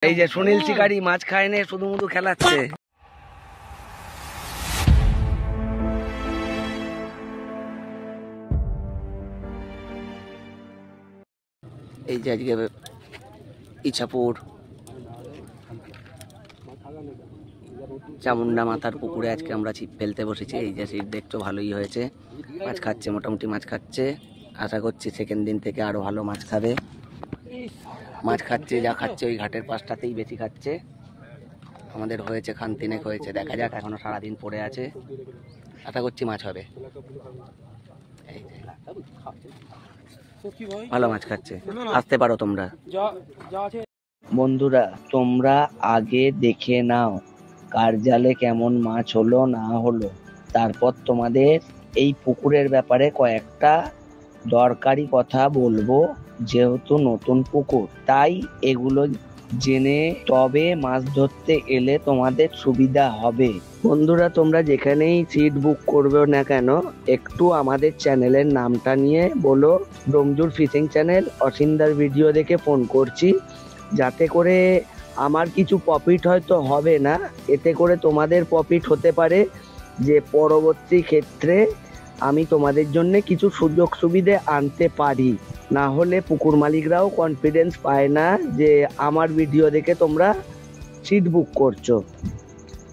এই যে সুনীল শিকারি মাছ খায় না, শুধু মুধু খেলাচ্ছে। এই যে আজকে ইছাপুর চামুন্ডা মাথার পুকুরে আজকে আমরা ছিপ ফেলতে বসেছি। এই যে ছিপ দেখছো ভালোই হয়েছে, মাছ খাচ্ছে, মোটামুটি মাছ খাচ্ছে। আশা করছি সেকেন্ড দিন থেকে আরো ভালো মাছ খাবে। মাছ খাচ্ছে, যা খাচ্ছে ওই ঘাটের পাশটাতেই বেশি খাচ্ছে। আমাদের হয়েছে খান তিনেক হয়েছে, দেখা যাক, এখনো সারাদিন পড়ে আছে। আশা করছি মাছ হবে। এই যে ভালো মাছ খাচ্ছে, আসতে পারো তোমরা। বন্ধুরা তোমরা আগে দেখে নাও কার জালে কেমন মাছ হলো না হলো, তারপর তোমাদের এই পুকুরের ব্যাপারে কয়েকটা দরকারি কথা বলবো। যেহেতু নতুন পুকুর তাই এগুলো জেনে তবে মাছ ধরতে এলে তোমাদের সুবিধা হবে। বন্ধুরা তোমরা যেখানেই সিট বুক করবে না কেন, একটু আমাদের চ্যানেলের নামটা নিয়ে বলো রংজুর ফিশিং চ্যানেল, অসিন্দার ভিডিও দেখে ফোন করছি। যাতে করে আমার কিছু প্রফিট হয়তো হবে না, এতে করে তোমাদের প্রফিট হতে পারে, যে পরবর্তী ক্ষেত্রে আমি তোমাদের জন্য কিছু সুযোগ সুবিধে আনতে পারি। না হলে পুকুর মালিকরাও কনফিডেন্স পায় না যে আমার ভিডিও দেখে তোমরা সিট বুক করছো।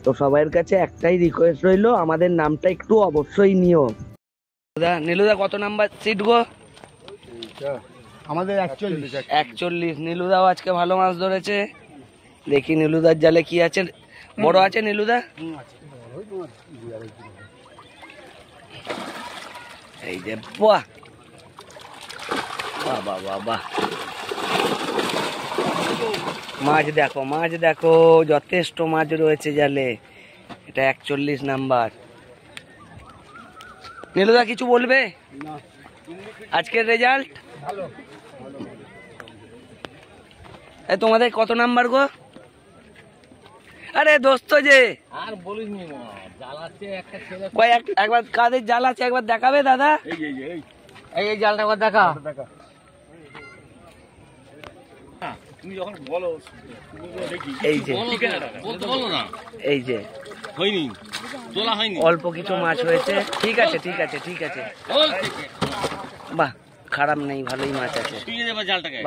তো সবার কাছে একটাই রিকোয়েস্ট রইলো, আমাদের নামটা একটু অবশ্যই নিও। নীলুদা কত নাম্বার সিট গো? আমাদের 41। নীলুদাও আজকে ভালো মাছ ধরেছে। দেখি নীলুদার জালে কি আছে। বড় আছে নীলুদা? এই যে বাহ বাহ বাহ বাহ, মাছ দেখো, মাছ দেখো, যথেষ্ট মাছ রয়েছে জালে। এটা 41 নাম্বার। নীলুদা কিছু বলবে আজকের রেজাল্ট? তোমাদের কত নাম্বার গো? আরে দোস্ত যে আর বলিস নি, জাল আছে একটা ছেলে, কই একবার কাদের জাল আছে একবার দেখাবে দাদা? এই জালটা একবার দেখা। তুমি যখন বলো দেখি। এই যে বলতে বলো না, এই যে হয়নি, তোলা হয়নি, অল্প কিছু মাছ হয়েছে। ঠিক আছে ঠিক আছে ঠিক আছে, বাহ খারাপ নেই, ভালোই মাছ আছে।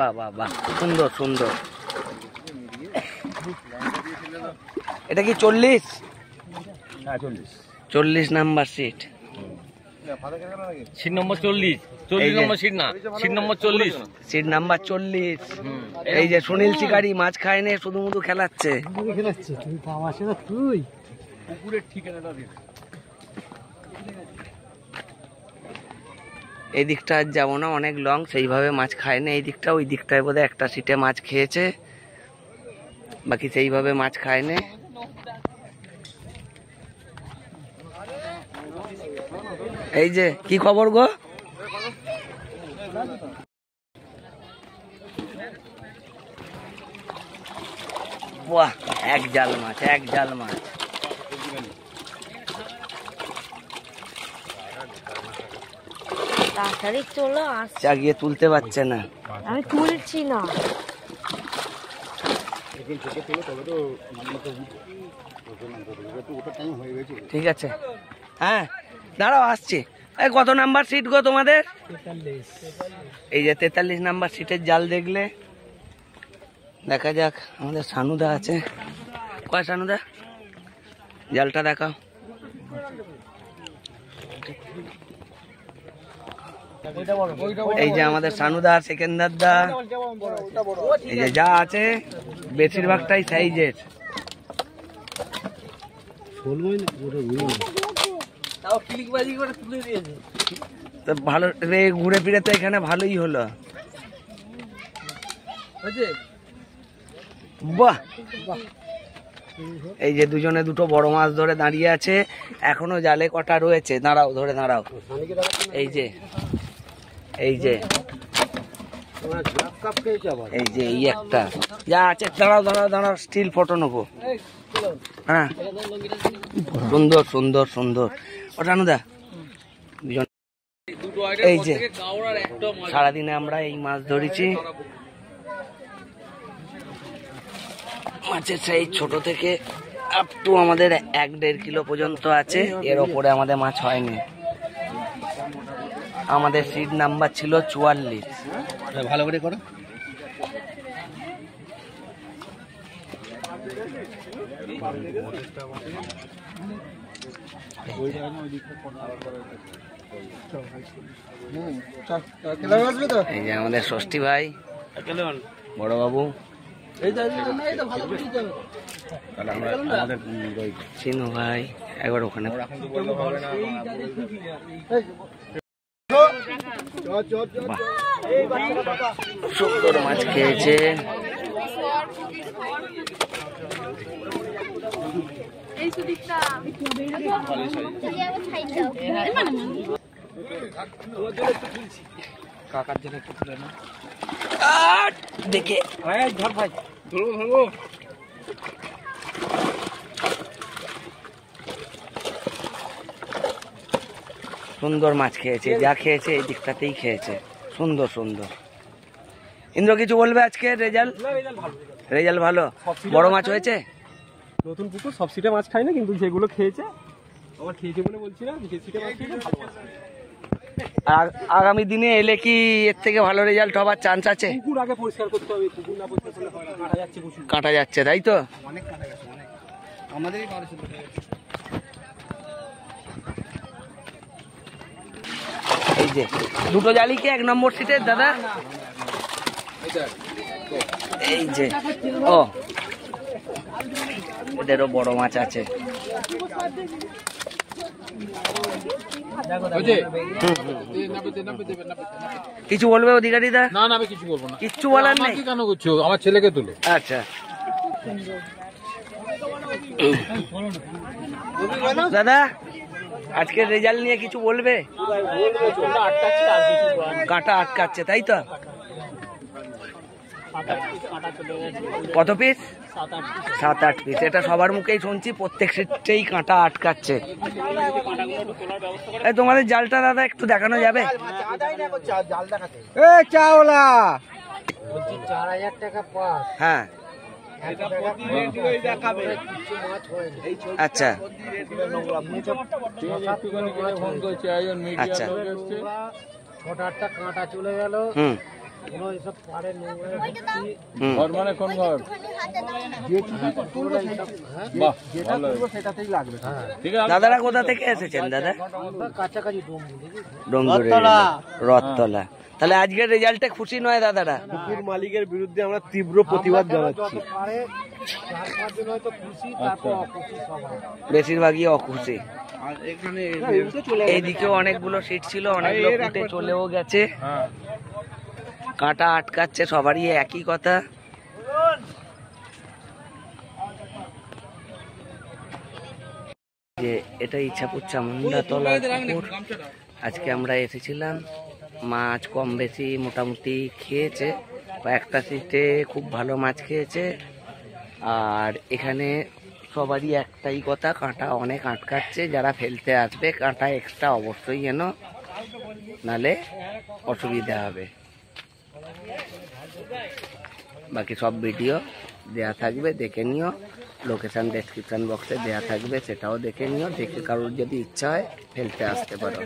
বাহ বাহ বাহ, সুন্দর সুন্দর। এটা কি 40? 40 নাম্বার সিট। সিট নম্বর 40, 40 নম্বর সিট না, সিট নম্বর 40, সিট নাম্বার 40। এই যে সুনীল শিকারি মাছ খায় না, শুধু মুধু খেলাচ্ছে। তুই পুকুরের ঠিকানাটা দে। এই দিকটা আজ যাবো না, অনেক লং, সেইভাবে মাছ খায় না। এই দিকটা, ওই দিকটায় বোধহয় একটা সিটে মাছ খেয়েছে, বাকি সেইভাবে মাছ খায় না। এই যে কি খবর গো? বাহ, এক জাল মাছ, এক জাল মাছ। তাড়াতাড়ি চলো, চাগিয়ে তুলতে পারছে না। আমি তুলছি না। ঠিক আছে, হ্যাঁ দাঁড়াও আসছি। কত নাম্বার সিট গো তোমাদের? 43। এই যে 43 নাম্বার সিটের জাল দেখলে, দেখা যাক। আমাদের সানুদা আছে, কয় সানুদা জালটা দেখাও। এই যে আমাদের সানুদা, সেকেন্দার দা, এই যে যা আছে বেশিরভাগটাই সাইজের। ভালো ঘুরে ফিরে তো এখানে ভালোই হলো। বাহ, এই যে দুজনে দুটো বড় মাছ ধরে দাঁড়িয়ে আছে, এখনো জালে কটা রয়েছে। দাঁড়াও, ধরে দাঁড়াও। এই যে এই যে এই যে এই একটা যা আছে। দাঁড়াও দাঁড়াও দাঁড়াও, স্টিল ফটো নেবো। হ্যাঁ সুন্দর সুন্দর সুন্দর। ওটানুদা দুজন। এই যে সারাদিনে আমরা এই মাছ ধরেছি। মাছের সাইজ ছোট থেকে আপ টু আমাদের 1-1.5 কিলো পর্যন্ত আছে। এর ওপরে আমাদের মাছ হয়নি। আমাদের সিট নাম্বার ছিল 44। ভালো করে করো। এই যে আমাদের ষষ্ঠী ভাই, বড় বাবু, চিনু ভাই, একবার ওখানে সুন্দর মাছ খেয়েছে। কাকার জন্য একটু তুলে না দেখে ধর ভাই, ধরবো। সুন্দর মাছ খেয়েছে, যা খেয়েছে এই দিকটাতেই খেয়েছে। সুন্দর সুন্দর। ইন্দ্র কিছু বলবে আজকে? রেজাল্ট ভালো। বড় মাছ হয়েছে। নতুন পুকুর, সব সিটে মাছ খাই না, কিন্তু যেগুলো খেয়েছে আমার খেয়েছে বলে বলছি না, যে সিটে মাছ খেয়েছে ভালো মাছ। আগামী দিনে এলে কি এর থেকে ভালো রেজাল্ট হবার চান্স আছে? পুকুর আগে পরিষ্কার করতে হবে, পুকুর না পরিষ্কার করলে হয় না, কাটা যাচ্ছে প্রচুর। কাটা যাচ্ছে, তাই তো? অনেক কাটা গেছে, অনেক। আমাদেরই পারে শুধু। এই যে দুটো জালি কি 1 নম্বর সিটের দাদা? এই যে ও ওদেরও বড় মাছ আছে। কিছু বলবে অধিকারীদা? না না, আমি কিছু বলবো না। কিচ্ছু বলার নেই? কেন করছো? আমার ছেলেকে তুলে। আচ্ছা দাদা, আজকের রেজাল্ট নিয়ে কিছু বলবে? কাঁটা আটকাচ্ছে, তাই তো? কত পিস? 7-8 পিস। এটা সবার মুখেই শুনছি, প্রত্যেক সিটেই কাঁটা আটকাচ্ছে। এই তোমাদের জালটা দাদা একটু দেখানো যাবে? চাওলা 4000 টাকা পাস। হ্যাঁ আচ্ছা আচ্ছা। 6-8টা কাঁটা চলে গেল। হুম এসব পারে ঘর মানে কোন ঘর? সেটাতেই লাগবে। ঠিক আছে। দাদারা কোথা থেকে এসেছেন দাদা? কাছাকাছি ডোমজুড়ি, রথতলা। তাহলে আজকের রেজাল্টে খুশি নয় দাদারা? পুকুর মালিকের বিরুদ্ধে আমরা তীব্র প্রতিবাদ জানাচ্ছি। বেশিরভাগই অখুশি। এইদিকেও অনেকগুলো সিট ছিল, অনেকগুলো ফুটে চলেও গেছে। কাঁটা আটকাচ্ছে, সবারই একই কথা। যে এটা ইচ্ছাপুর চামুন্ডাতলা পুকুর। আজকে আমরা এসেছিলাম, মাছ কম বেশি মোটামুটি খেয়েছে। কয়েকটা সিটে খুব ভালো মাছ খেয়েছে। আর এখানে সবারই একটাই কথা, কাঁটা অনেক আটকাচ্ছে। যারা ফেলতে আসবে কাঁটা এক্সট্রা অবশ্যই এনো, নালে অসুবিধা হবে। বাকি সব ভিডিও দেয়া থাকবে, দেখে নিও। লোকেশন ডেসক্রিপশন বক্সে দেয়া থাকবে, সেটাও দেখে নিও। দেখে কারোর যদি ইচ্ছা হয় ফেলতে আসতে পারো।